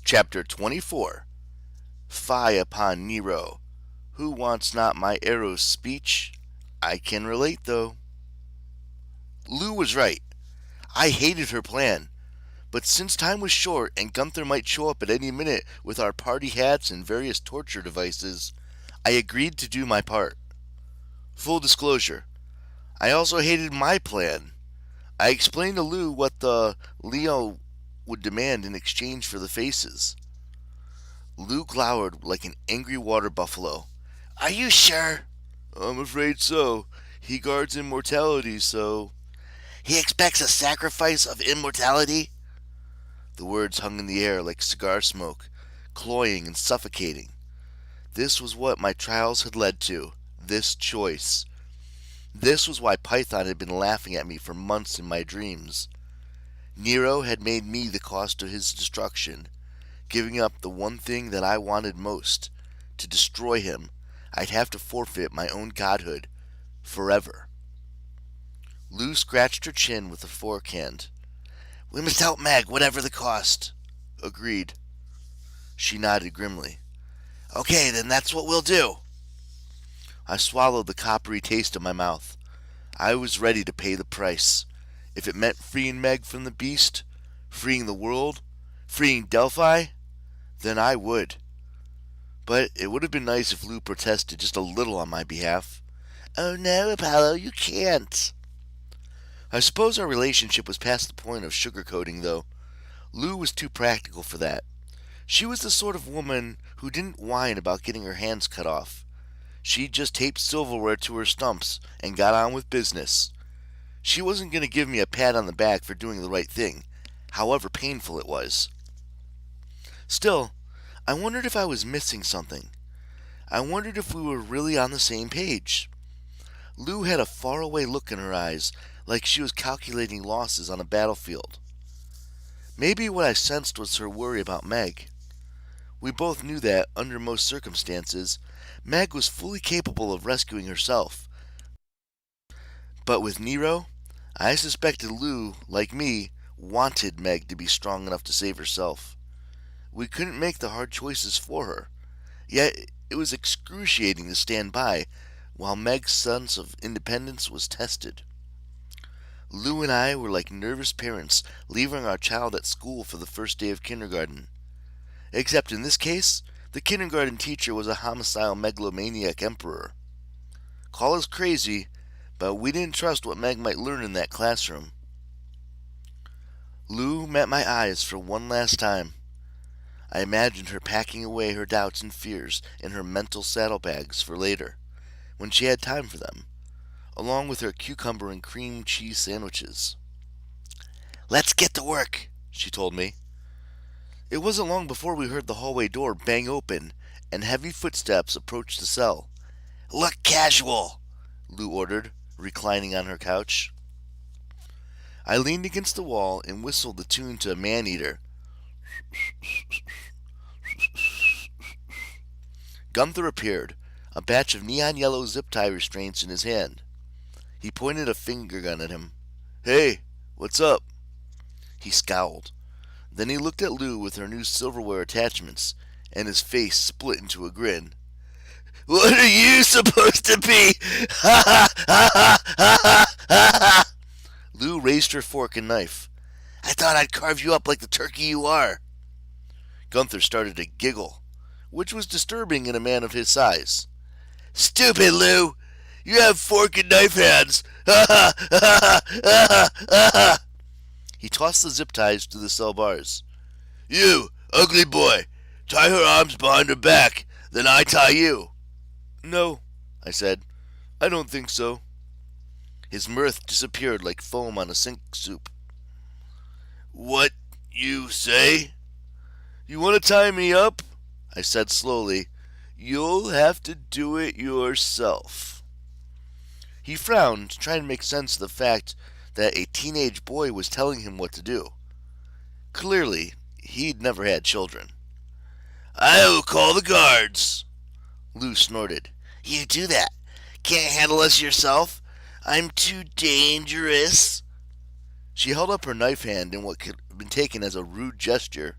Chapter 24. Fie upon Nero. Who wants not my arrow's speech? I can relate, though. Lou was right. I hated her plan. But since time was short and Gunther might show up at any minute with our party hats and various torture devices, I agreed to do my part. Full disclosure, I also hated my plan. I explained to Lou what the Leo would demand in exchange for the faces. Lou glowered like an angry water buffalo. Are you sure? I'm afraid so. He guards immortality, so... He expects a sacrifice of immortality? The words hung in the air like cigar smoke, cloying and suffocating. This was what my trials had led to, this choice. This was why Python had been laughing at me for months in my dreams. Nero had made me the cost of his destruction, giving up the one thing that I wanted most. To destroy him, I'd have to forfeit my own godhood, forever. Lou scratched her chin with a forehand. We must help Meg, whatever the cost. Agreed. She nodded grimly. Okay, then that's what we'll do. I swallowed the coppery taste in my mouth. I was ready to pay the price. If it meant freeing Meg from the beast, freeing the world, freeing Delphi, then I would. But it would have been nice if Lou protested just a little on my behalf. Oh no, Apollo, you can't. I suppose our relationship was past the point of sugarcoating, though. Lou was too practical for that. She was the sort of woman who didn't whine about getting her hands cut off. She just taped silverware to her stumps and got on with business. She wasn't going to give me a pat on the back for doing the right thing, however painful it was. Still, I wondered if I was missing something. I wondered if we were really on the same page. Lou had a faraway look in her eyes, like she was calculating losses on a battlefield. Maybe what I sensed was her worry about Meg. We both knew that, under most circumstances, Meg was fully capable of rescuing herself. But with Nero, I suspected Lou, like me, wanted Meg to be strong enough to save herself. We couldn't make the hard choices for her, yet it was excruciating to stand by while Meg's sense of independence was tested. Lou and I were like nervous parents leaving our child at school for the first day of kindergarten. Except in this case, the kindergarten teacher was a homicidal megalomaniac emperor. Call us crazy, but we didn't trust what Meg might learn in that classroom. Lou met my eyes for one last time. I imagined her packing away her doubts and fears in her mental saddlebags for later, when she had time for them, along with her cucumber and cream cheese sandwiches. Let's get to work, she told me. It wasn't long before we heard the hallway door bang open and heavy footsteps approach the cell. Look casual, Lou ordered, reclining on her couch. I leaned against the wall and whistled the tune to a man-eater. Gunther appeared, a batch of neon yellow zip tie restraints in his hand. He pointed a finger gun at him. Hey, what's up? He scowled. Then he looked at Lou with her new silverware attachments, and his face split into a grin. What are you supposed to be? Ha ha ha ha ha ha! Lou raised her fork and knife. I thought I'd carve you up like the turkey you are. Gunther started to giggle, which was disturbing in a man of his size. Stupid, Lou! You have fork and knife hands! Ha ha ha ha ha ha! He tossed the zip ties to the cell bars. You, ugly boy, tie her arms behind her back, then I tie you. No, I said. I don't think so. His mirth disappeared like foam on a sink soup. What you say? You want to tie me up? I said slowly. You'll have to do it yourself. He frowned, trying to make sense of the fact that a teenage boy was telling him what to do. Clearly, he'd never had children. I'll call the guards. Lou snorted. You do that. Can't handle us yourself? I'm too dangerous. She held up her knife hand in what could have been taken as a rude gesture.